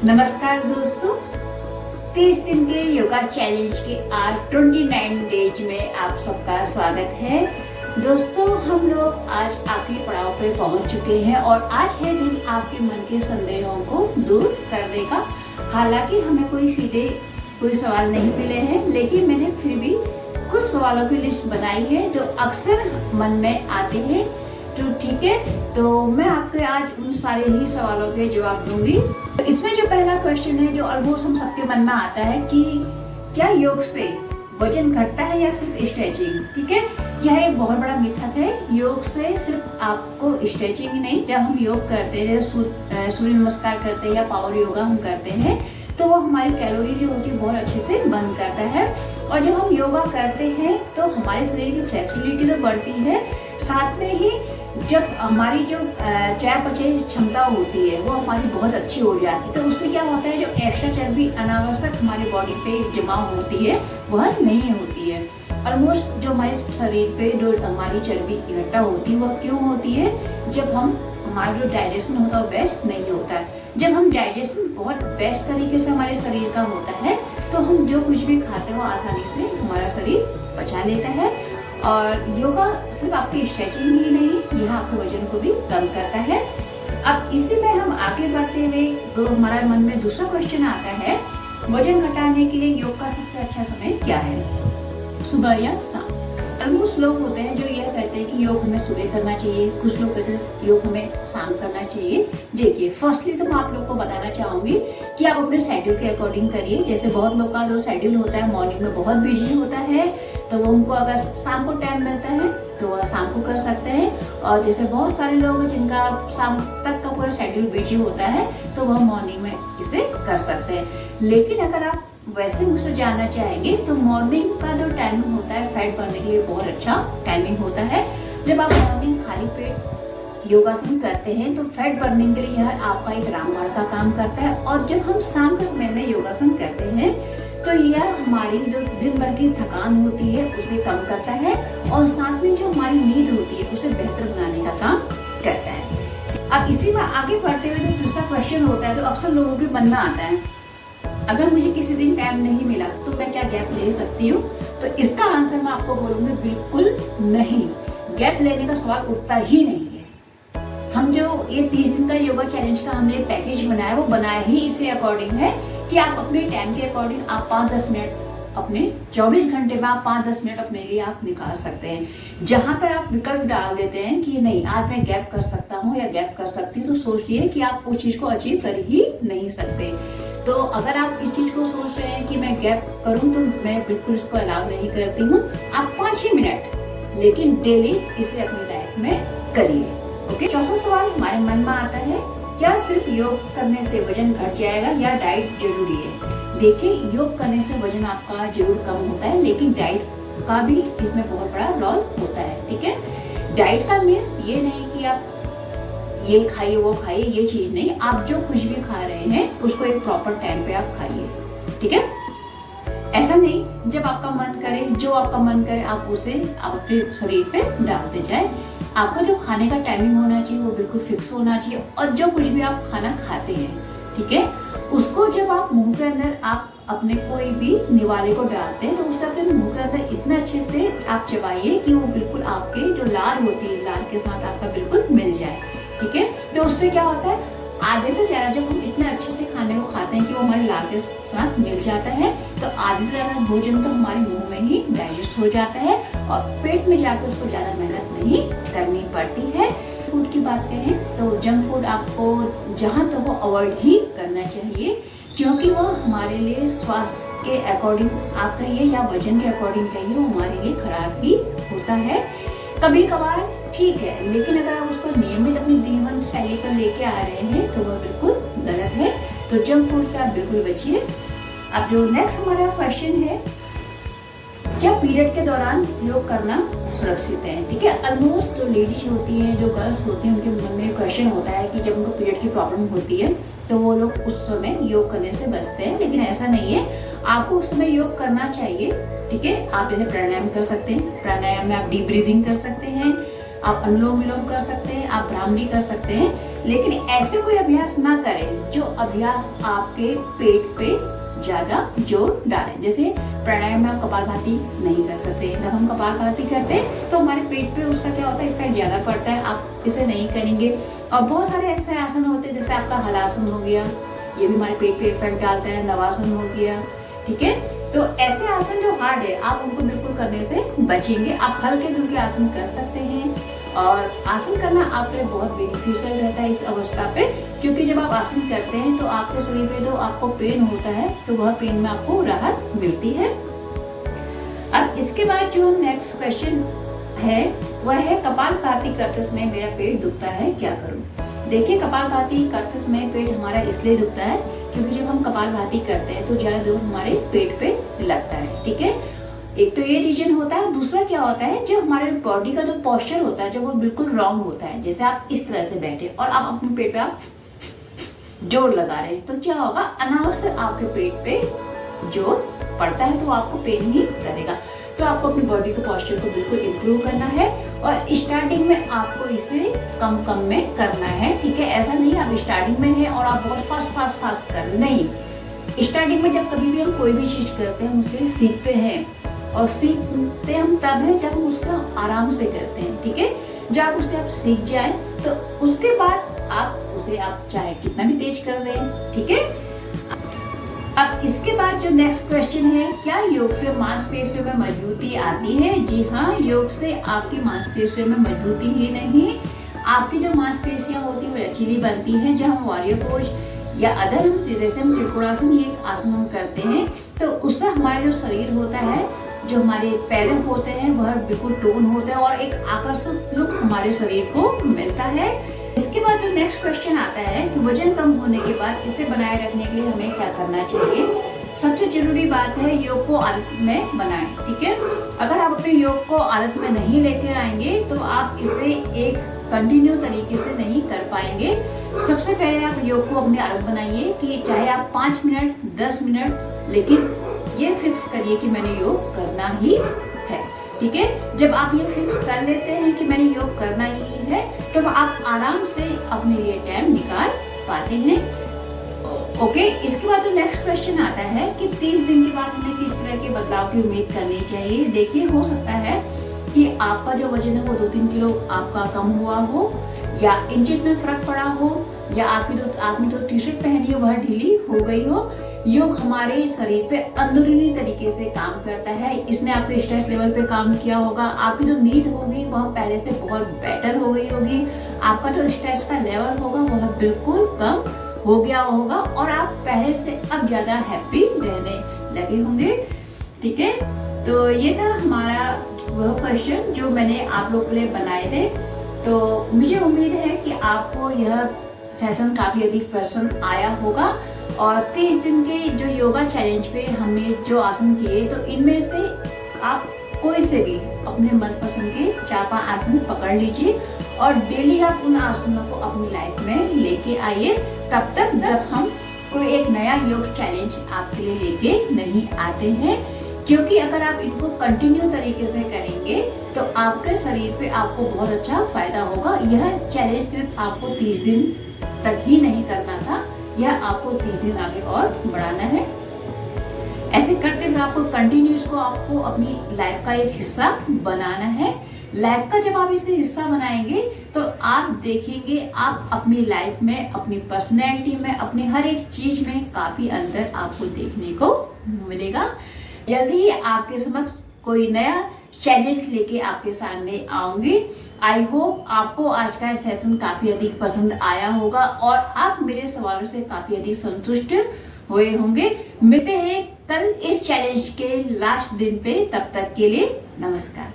नमस्कार दोस्तों, 30 दिन के योगा चैलेंज के आज 29 डेज में आप सबका स्वागत है। दोस्तों, हम लोग आज आखिरी पड़ाव पे पहुंच चुके हैं और आज है दिन आपके मन के संदेहों को दूर करने का। हालांकि हमें कोई सवाल नहीं मिले हैं, लेकिन मैंने फिर भी कुछ सवालों की लिस्ट बनाई है जो अक्सर मन में आते हैं। तो ठीक है, तो मैं आपके आज उन सारे ही सवालों के जवाब दूंगी। तो इसमें जो पहला क्वेश्चन है जो ऑलमोस्ट हम सबके मन में आता है कि क्या योग से वजन घटता है या सिर्फ स्ट्रेचिंग। ठीक है, यह एक बहुत बड़ा मिथक है। योग से सिर्फ आपको स्ट्रेचिंग ही नहीं, जब हम योग करते हैं, सूर्य नमस्कार करते हैं या पावर योगा हम करते हैं, तो वो हमारी कैलोरी जो होती है बहुत अच्छे से बर्न करता है। और जब हम योगा करते हैं तो हमारे शरीर की फ्लेक्सिबिलिटी तो बढ़ती है, साथ में ही जब हमारी जो चयापचय क्षमता होती है वो हमारी बहुत अच्छी हो जाती है। तो उससे क्या होता है, जो एक्स्ट्रा चर्बी अनावश्यक हमारी बॉडी पे जमा होती है वह नहीं होती है। ऑलमोस्ट जो हमारे शरीर पे जो हमारी चर्बी इकट्ठा होती है वह क्यों होती है, जब हमारा जो डाइजेशन होता है वो बेस्ट नहीं होता है। जब हम डाइजेशन बहुत बेस्ट तरीके से हमारे शरीर का होता है तो हम जो कुछ भी खाते हैं वो आसानी से हमारा शरीर पचा लेता है। और योगा सिर्फ आपकी स्ट्रेचिंग ही नहीं, यह आपके वजन को भी कम करता है। अब इसी में हम आगे बढ़ते हुए तो हमारे मन में दूसरा क्वेश्चन आता है, वजन घटाने के लिए योग का सबसे अच्छा समय क्या है, सुबह या शाम। ऑलमोस्ट लोग होते हैं जो यह कहते हैं कि योग हमें सुबह करना चाहिए, कुछ लोग कहते हैं योग हमें शाम करना चाहिए। देखिए, फर्स्टली तो मैं आप लोग को बताना चाहूंगी कि आप अपने शेड्यूल के अकॉर्डिंग करिए। जैसे बहुत लोग का जो शेड्यूल होता है मॉर्निंग में बहुत बिजी होता है, तो वो उनको अगर शाम को टाइम मिलता है तो वह शाम को कर सकते हैं। और जैसे बहुत सारे लोग हैं जिनका शाम तक का पूरा शेड्यूल बिजी होता है तो वह मॉर्निंग में इसे कर सकते हैं। लेकिन अगर आप वैसे मुझसे जानना चाहेंगे तो मॉर्निंग का जो टाइमिंग होता है फैट बर्न के लिए बहुत अच्छा टाइमिंग होता है। जब आप मॉर्निंग खाली पेट योगासन करते हैं तो फैट बर्निंग के लिए यह आपका एक रामबाण का काम करता है। और जब हम शाम के समय में योगासन करते हैं तो यह हमारी जो दिन भर की थकान होती है उसे कम करता है और साथ में जो हमारी नींद होती है उसे बेहतर बनाने का काम करता है। अब इसी में आगे बढ़ते हुए जो दूसरा क्वेश्चन होता है तो अक्सर लोगों के मन में आता है, अगर मुझे किसी दिन टाइम नहीं मिला तो मैं क्या गैप ले सकती हूँ। तो इसका आंसर मैं आपको बोलूंगी बिल्कुल नहीं, गैप लेने का सवाल उठता ही नहीं है। हम जो ये 30 दिन का योगा चैलेंज का हमने पैकेज बनाया वो बनाया ही इसे अकॉर्डिंग है कि आप अपने टाइम के अकॉर्डिंग आप 5-10 मिनट अपने 24 घंटे में आप 5-10 मिनट अपने लिए आप निकाल सकते हैं। जहां पर आप विकल्प डाल देते हैं कि नहीं आज मैं गैप कर सकता हूँ या गैप कर सकती हूँ, तो सोचिए कि आप उस चीज को अचीव कर ही नहीं सकते। तो अगर आप इस चीज को सोच रहे हैं कि मैं गैप करूं तो मैं बिल्कुल इसको अलाउ नहीं करती हूँ। आप 5 ही मिनट लेकिन डेली इसे अपनी लाइफ में करिए। ओके, चौथा सवाल हमारे मन में आता है, क्या सिर्फ योग करने से वजन घट जाएगा या डाइट जरूरी है। देखिए, योग करने से वजन आपका जरूर कम होता है, लेकिन डाइट का भी इसमें बहुत बड़ा रोल होता है। ठीक है, डाइट का मीन्स ये नहीं कि आप ये खाइए वो खाइए, ये चीज नहीं। आप जो कुछ भी खा रहे हैं उसको एक प्रॉपर टाइम पे आप खाइए। ठीक है, ऐसा नहीं जब आपका मन करे, जो आपका मन करे आप उसे आप अपने शरीर पे डालते जाए। आपको जो खाने का टाइमिंग होना चाहिए वो बिल्कुल फिक्स होना चाहिए। और जो कुछ भी आप खाना खाते हैं, ठीक है, उसको जब आप मुंह के अंदर आप अपने कोई भी निवाले को डालते हैं तो उसे अपने मुंह के अंदर इतना अच्छे से आप चबाइए कि वो बिल्कुल आपके जो लार होती है लार के साथ आपका बिल्कुल मिल जाए। ठीक है, तो उससे क्या होता है, आधे से ज्यादा जब हम इतने अच्छे से खाने को खाते हैं कि वो हमारे लार के साथ मिल जाता है तो आधे से ज्यादा भोजन तो हमारे मुंह में ही डाइजेस्ट हो जाता है और पेट में जाकर उसको ज्यादा मेहनत नहीं करनी पड़ती है। फूड की बात करें तो जंक फूड आपको जहाँ तो वो अवॉइड ही करना चाहिए, क्योंकि वो हमारे लिए स्वास्थ्य के अकॉर्डिंग आप कहिए या वजन के अकॉर्डिंग कहिए वो हमारे लिए खराब ही होता है। कभी कभार ठीक है, लेकिन अगर आप उसको नियमित अपनी जीवन शैली पर लेके आ रहे हैं तो वह बिल्कुल गलत है। तो जंक फूड से आप बिल्कुल बचिए। अब जो नेक्स्ट हमारा क्वेश्चन है, क्या पीरियड के दौरान योग करना सुरक्षित है। ठीक है, ऑलमोस्ट जो लेडीज होती हैं, जो गर्ल्स होती हैं, उनके मन में क्वेश्चन होता है कि जब उनको पीरियड की प्रॉब्लम होती है तो वो लोग उस समय योग करने से बचते हैं, लेकिन ऐसा नहीं है। आपको उस समय योग करना चाहिए। ठीक है, आप जैसे प्राणायाम कर सकते हैं, प्राणायाम में आप डीप ब्रीदिंग कर सकते हैं, आप अनुलोम विलोम कर सकते हैं, आप भ्रामरी कर सकते हैं। लेकिन ऐसे कोई अभ्यास ना करें जो अभ्यास आपके पेट पे ज्यादा जोर डालें। जैसे प्राणायाम में आप कपालभाति नहीं कर सकते। जब हम कपालभाति करते हैं तो हमारे पेट पे उसका क्या होता है, इफेक्ट ज्यादा पड़ता है। आप इसे नहीं करेंगे। और बहुत सारे ऐसे आसन होते हैं, जैसे आपका हलासन हो गया, ये भी हमारे पेट पे इफेक्ट डालता है। नवासन हो गया, ठीक है। तो ऐसे आसन जो हार्ड है आप उनको बिल्कुल करने से बचेंगे। आप हल्के फुल्के आसन कर सकते हैं और आसन करना आपके लिए बहुत बेनिफिशियल रहता है इस अवस्था पे, क्योंकि जब आप आसन करते हैं तो आपके शरीर पे जो आपको पेन होता है तो वह पेन में आपको राहत मिलती है। अब इसके बाद जो नेक्स्ट क्वेश्चन है वह है कपालभाति करते समय मेरा पेट दुखता है, क्या करूं। देखिए, कपालभाति करते समय पेट हमारा इसलिए दुखता है क्योंकि जब हम कपालभाति करते हैं तो ज्यादा जोर हमारे पेट पे लगता है, ठीक है। एक तो ये रीजन होता है। दूसरा क्या होता है, जब हमारे बॉडी का जो पोस्चर होता है जब वो बिल्कुल रॉन्ग होता है, जैसे आप इस तरह से बैठे और आप अपने पेट पे आप जोर लगा रहे हैं, तो क्या होगा, अनावश्यक आपके पेट पे जोर पड़ता है तो आपको पेन ही करेगा। तो आपको अपनी बॉडी के पोस्चर को बिल्कुल इम्प्रूव करना है और स्टार्टिंग में आपको इसे कम कम में करना है, ठीक है। ऐसा नहीं आप स्टार्टिंग में है और आप बहुत फास्ट कर रहे, नहीं। स्टार्टिंग में जब कभी भी हम कोई भी चीज करते हैं उसे सीखते हैं और सीखते हम तब है जब हम उसका आराम से करते हैं, ठीक है। जब उसे आप सीख जाए तो उसके बाद आप उसे आप चाहे कितना भी तेज कर दें, ठीक है। अब इसके बाद जो नेक्स्ट क्वेश्चन है, क्या योग से मांसपेशियों में मजबूती आती है। जी हाँ, योग से आपकी मांसपेशियों में मजबूती ही नहीं, आपकी जो मांसपेशियां होती है वो लचीली बनती है। जब हम वॉरियर पोज या अदर जैसे हम त्रिकोणासन ये एक आसन हम करते हैं तो उससे हमारा जो शरीर होता है, जो हमारे पैर होते हैं वह बिल्कुल टोन होता है और एक आकर्षक लुक हमारे शरीर को मिलता है। इसके बाद जो नेक्स्ट क्वेश्चन आता है कि वजन कम होने के बाद इसे बनाए रखने के लिए हमें क्या करना चाहिए। सबसे जरूरी बात है योग को आदत में बनाएं, ठीक है। अगर आप अपने योग को आदत में नहीं लेके आएंगे तो आप इसे एक कंटिन्यू तरीके से नहीं कर पाएंगे। सबसे पहले आप योग को अपनी आदत बनाइए कि चाहे आप 5 मिनट 10 मिनट, लेकिन ये फिक्स करिए कि मैंने योग करना ही है, ठीक है। जब आप ये फिक्स कर लेते हैं कि मैंने योग करना ही है तो आप आराम से अपने लिए टाइम निकाल पाते हैं। ओके, इसके बाद जो नेक्स्ट क्वेश्चन आता है कि 30 दिन के बाद हमें किस तरह के बदलाव की उम्मीद करनी चाहिए। देखिए, हो सकता है कि आपका जो वजन है वो 2-3 किलो आपका कम हुआ हो, या इंचेस में फर्क पड़ा हो, या आपने जो टी शर्ट पहनी है वह ढीली हो गई हो। योग हमारे शरीर पे अंदरूनी तरीके से काम करता है। इसने आपके स्ट्रेस लेवल पे काम किया होगा, आपकी जो नींद होगी वह पहले से बहुत बेटर हो गई होगी, आपका जो स्ट्रेस का लेवल होगा वह बिल्कुल कम हो गया होगा और आप पहले से अब ज्यादा हैप्पी रहने लगे होंगे, ठीक है। तो ये था हमारा वह क्वेश्चन जो मैंने आप लोगों के लिए बनाए थे। तो मुझे उम्मीद है कि आपको यह सेशन काफी अधिक पसंद आया होगा और 30 दिन के जो योगा चैलेंज पे हमने जो आसन किए तो इनमें से आप कोई से भी अपने मनपसंद के 4-5 आसन पकड़ लीजिए और डेली आप उन आसनों को अपनी लाइफ में लेके आइए, तब तक जब हम कोई एक नया योग चैलेंज आपके लिए लेके नहीं आते हैं। क्योंकि अगर आप इनको कंटिन्यू तरीके से करेंगे तो आपके शरीर पे आपको बहुत अच्छा फायदा होगा। यह चैलेंज सिर्फ आपको 30 दिन तक ही नहीं करना था, यह आपको 30 दिन आगे और बढ़ाना है। ऐसे करते हुए आपको कंटिन्यू इसको आपको अपनी लाइफ का एक हिस्सा बनाना है। लाइफ का जब आप इसे हिस्सा बनाएंगे तो आप देखेंगे आप अपनी लाइफ में, अपनी पर्सनैलिटी में, अपनी हर एक चीज में काफी अंतर आपको देखने को मिलेगा। जल्दी ही आपके समक्ष कोई नया चैलेंज लेके आपके सामने आऊंगी। आई होप आपको आज का सेशन काफी अधिक पसंद आया होगा और आप मेरे सवालों से काफी अधिक संतुष्ट हुए होंगे। मिलते हैं कल इस चैलेंज के लास्ट दिन पे, तब तक के लिए नमस्कार।